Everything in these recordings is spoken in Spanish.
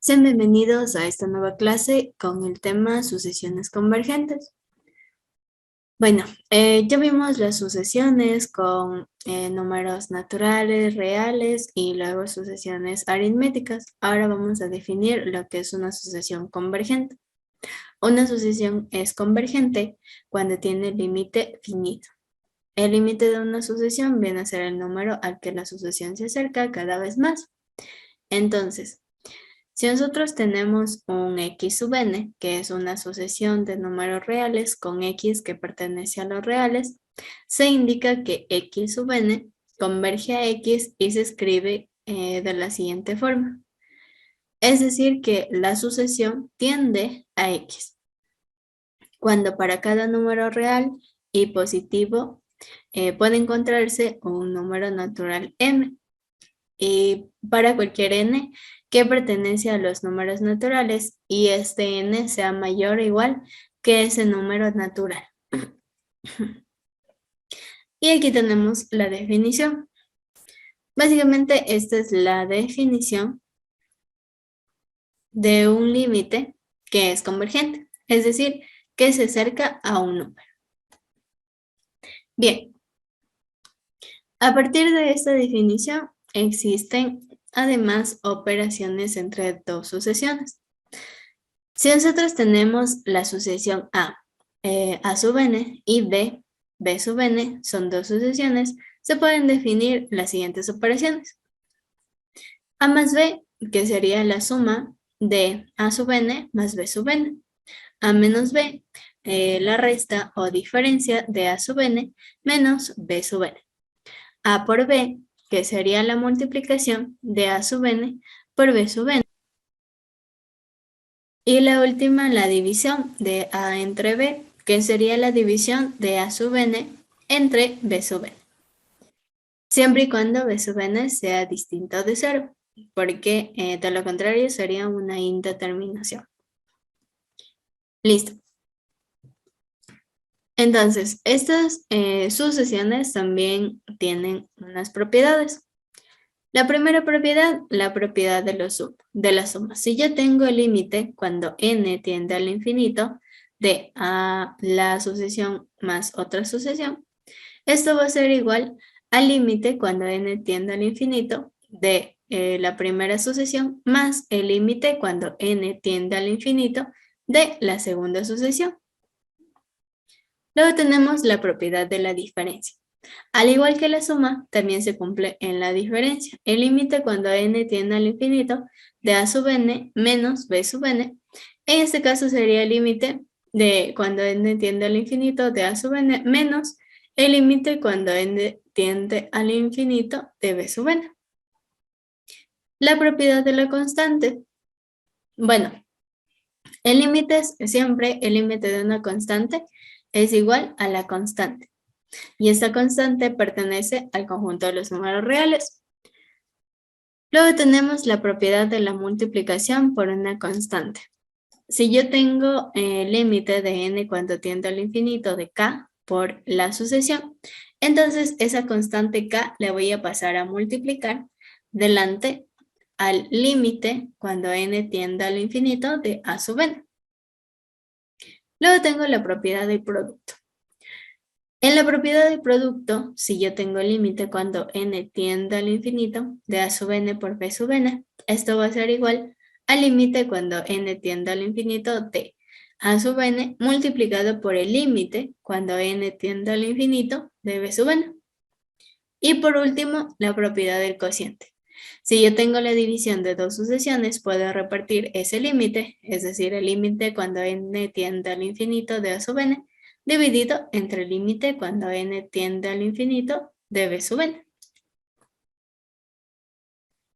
Sean bienvenidos a esta nueva clase con el tema sucesiones convergentes. Bueno, ya vimos las sucesiones con números naturales, reales y luego sucesiones aritméticas. Ahora vamos a definir lo que es una sucesión convergente. Una sucesión es convergente cuando tiene límite finito. El límite de una sucesión viene a ser el número al que la sucesión se acerca cada vez más. Entonces, si nosotros tenemos un x sub n, que es una sucesión de números reales con x que pertenece a los reales, se indica que x sub n converge a x y se escribe de la siguiente forma. Es decir, que la sucesión tiende a x. Cuando para cada número real y positivo puede encontrarse un número natural m. Y para cualquier n que pertenece a los números naturales y este n sea mayor o igual que ese número natural. Y aquí tenemos la definición. Básicamente esta es la definición de un límite que es convergente, es decir, que se acerca a un número. Bien, a partir de esta definición existen además operaciones entre dos sucesiones. Si nosotros tenemos la sucesión A sub n y B sub n, son dos sucesiones, se pueden definir las siguientes operaciones. A más B, que sería la suma de A sub n más B sub n. A menos B, la resta o diferencia de A sub n menos B sub n. A por B, que sería la multiplicación de A sub n por B sub n. Y la última, la división de A entre B, que sería la división de A sub n entre B sub n. Siempre y cuando B sub n sea distinto de 0, porque de lo contrario sería una indeterminación. Listo. Entonces, estas sucesiones también tienen unas propiedades. La primera propiedad, la propiedad de la suma. Si yo tengo el límite cuando n tiende al infinito de la sucesión más otra sucesión, esto va a ser igual al límite cuando n tiende al infinito de la primera sucesión más el límite cuando n tiende al infinito de la segunda sucesión. Luego tenemos la propiedad de la diferencia. Al igual que la suma, también se cumple en la diferencia. El límite cuando n tiende al infinito de a sub n menos b sub n. En este caso sería el límite de cuando n tiende al infinito de a sub n menos el límite cuando n tiende al infinito de b sub n. La propiedad de la constante. Bueno, el límite es siempre el límite de una constante es igual a la constante. Y esta constante pertenece al conjunto de los números reales. Luego tenemos la propiedad de la multiplicación por una constante. Si yo tengo el límite de n cuando tiende al infinito de k por la sucesión, entonces esa constante k la voy a pasar a multiplicar delante al límite cuando n tiende al infinito de a sub n. Luego tengo la propiedad del producto. En la propiedad del producto, si yo tengo el límite cuando n tiende al infinito de a sub n por b sub n, esto va a ser igual al límite cuando n tiende al infinito de a sub n multiplicado por el límite cuando n tiende al infinito de b sub n. Y por último, la propiedad del cociente. Si yo tengo la división de dos sucesiones, puedo repartir ese límite, es decir, el límite cuando n tiende al infinito de a sub n, dividido entre el límite cuando n tiende al infinito de b sub n.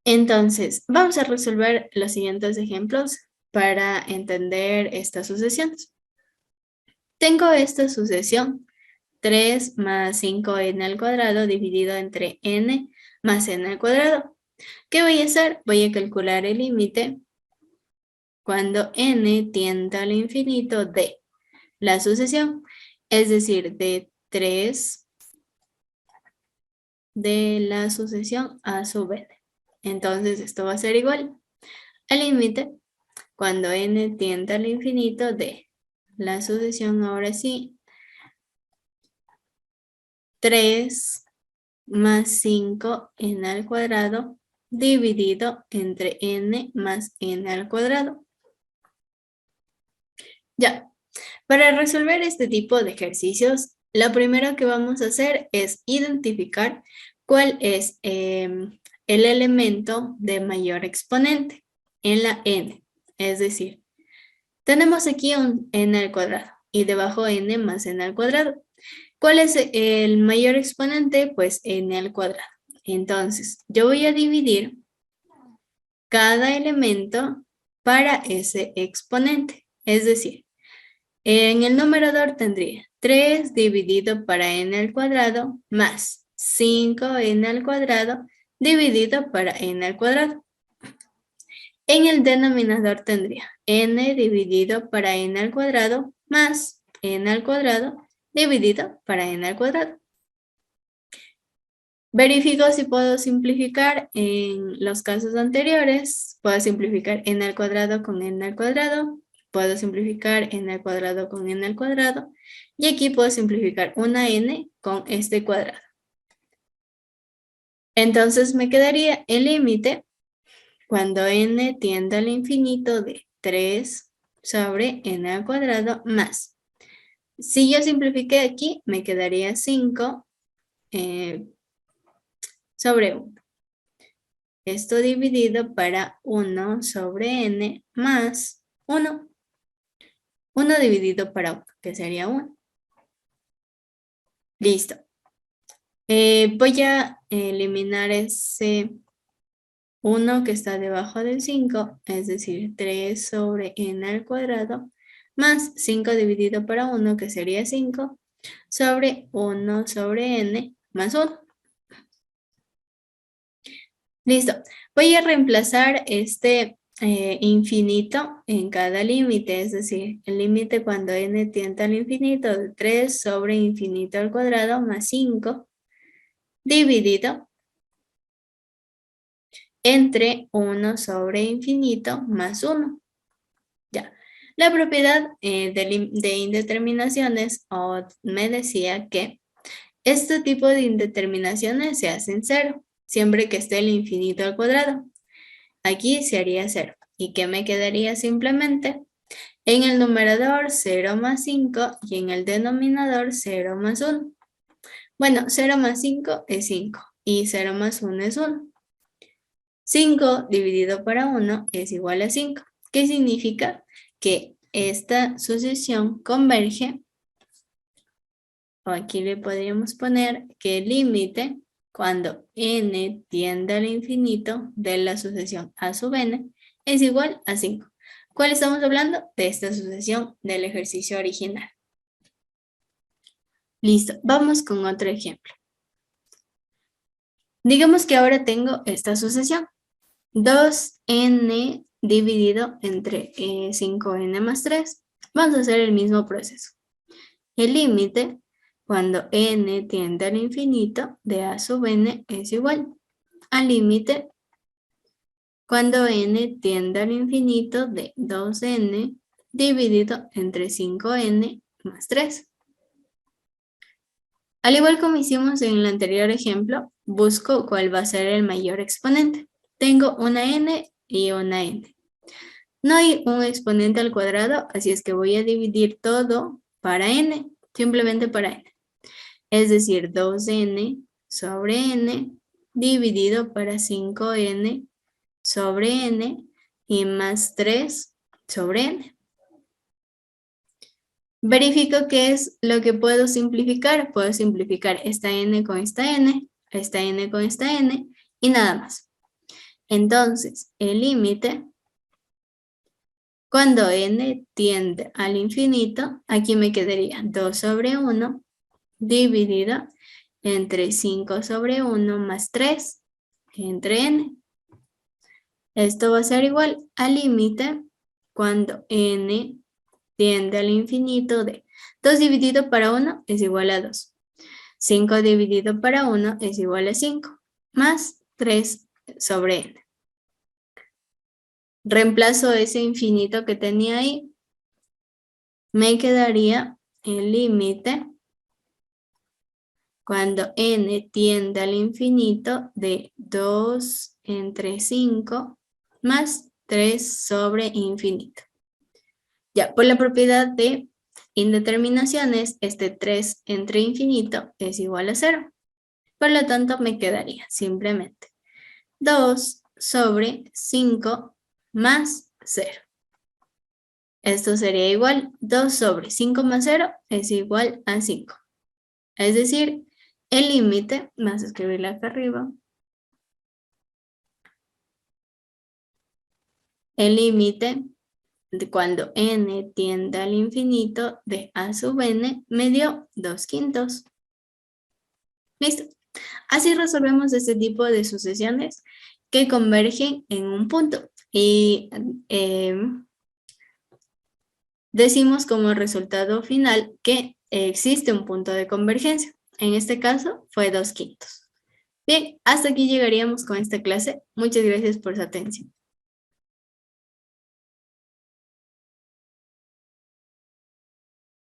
Entonces, vamos a resolver los siguientes ejemplos para entender estas sucesiones. Tengo esta sucesión 3 más 5n al cuadrado dividido entre n más n al cuadrado. ¿Qué voy a hacer? Voy a calcular el límite cuando n tiende al infinito de la sucesión, es decir, de 3 de la sucesión a sub n. Entonces esto va a ser igual al límite cuando n tiende al infinito de la sucesión, ahora sí, 3 más 5n al cuadrado dividido entre n más n al cuadrado. Ya, para resolver este tipo de ejercicios, lo primero que vamos a hacer es identificar cuál es el elemento de mayor exponente en la n. Es decir, tenemos aquí un n al cuadrado y debajo n más n al cuadrado. ¿Cuál es el mayor exponente? Pues n al cuadrado. Entonces, yo voy a dividir cada elemento para ese exponente. Es decir, en el numerador tendría 3 dividido para n al cuadrado más 5n al cuadrado dividido para n al cuadrado. En el denominador tendría n dividido para n al cuadrado más n al cuadrado dividido para n al cuadrado. Verifico si puedo simplificar en los casos anteriores. Puedo simplificar n al cuadrado con n al cuadrado. Puedo simplificar n al cuadrado con n al cuadrado. Y aquí puedo simplificar una n con este cuadrado. Entonces me quedaría el límite cuando n tiende al infinito de 3 sobre n al cuadrado más. Si yo simplifiqué aquí, me quedaría 5 sobre 1. Esto dividido para 1 sobre n más 1. 1 dividido para 1, que sería 1. Listo. Voy a eliminar ese 1 que está debajo del 5, es decir, 3 sobre n al cuadrado, más 5 dividido para 1, que sería 5, sobre 1 sobre n más 1. Listo. Voy a reemplazar este infinito en cada límite, es decir, el límite cuando n tiende al infinito de 3 sobre infinito al cuadrado más 5 dividido entre 1 sobre infinito más 1. Ya. La propiedad de indeterminaciones me decía que este tipo de indeterminaciones se hacen 0, siempre que esté el infinito al cuadrado. Aquí se haría 0. ¿Y qué me quedaría simplemente? En el numerador 0 más 5 y en el denominador 0 más 1. Bueno, 0 más 5 es 5 y 0 más 1 es 1. 5 dividido para 1 es igual a 5. ¿Qué significa? Que esta sucesión converge, o aquí le podríamos poner que el límite cuando n tiende al infinito de la sucesión a sub n es igual a 5. ¿Cuál estamos hablando? De esta sucesión del ejercicio original. Listo, vamos con otro ejemplo. Digamos que ahora tengo esta sucesión. 2n dividido entre 5n más 3. Vamos a hacer el mismo proceso. El límite cuando n tiende al infinito de a sub n es igual al límite cuando n tiende al infinito de 2n dividido entre 5n más 3. Al igual como hicimos en el anterior ejemplo, busco cuál va a ser el mayor exponente. Tengo una n y una n. No hay un exponente al cuadrado, así es que voy a dividir todo para n, simplemente para n. Es decir, 2n sobre n dividido para 5n sobre n y más 3 sobre n. Verifico qué es lo que puedo simplificar. Puedo simplificar esta n con esta n con esta n y nada más. Entonces, el límite cuando n tiende al infinito, aquí me quedaría 2 sobre 1 dividido entre 5 sobre 1 más 3 entre n. Esto va a ser igual al límite cuando n tiende al infinito de 2 dividido para 1 es igual a 2. 5 dividido para 1 es igual a 5, más 3 sobre n. Reemplazo ese infinito que tenía ahí. Me quedaría el límite cuando n tiende al infinito de 2 entre 5 más 3 sobre infinito. Ya, por la propiedad de indeterminaciones, este 3 entre infinito es igual a 0. Por lo tanto, me quedaría simplemente 2 sobre 5 más 0. Esto sería igual, 2 sobre 5 más 0 es igual a 5. Es decir, el límite, vamos a escribirlo acá arriba, el límite de cuando n tiende al infinito de a sub n me dio 2/5. Listo. Así resolvemos este tipo de sucesiones que convergen en un punto. Y decimos como resultado final que existe un punto de convergencia. En este caso fue 2/5. Bien, hasta aquí llegaríamos con esta clase. Muchas gracias por su atención.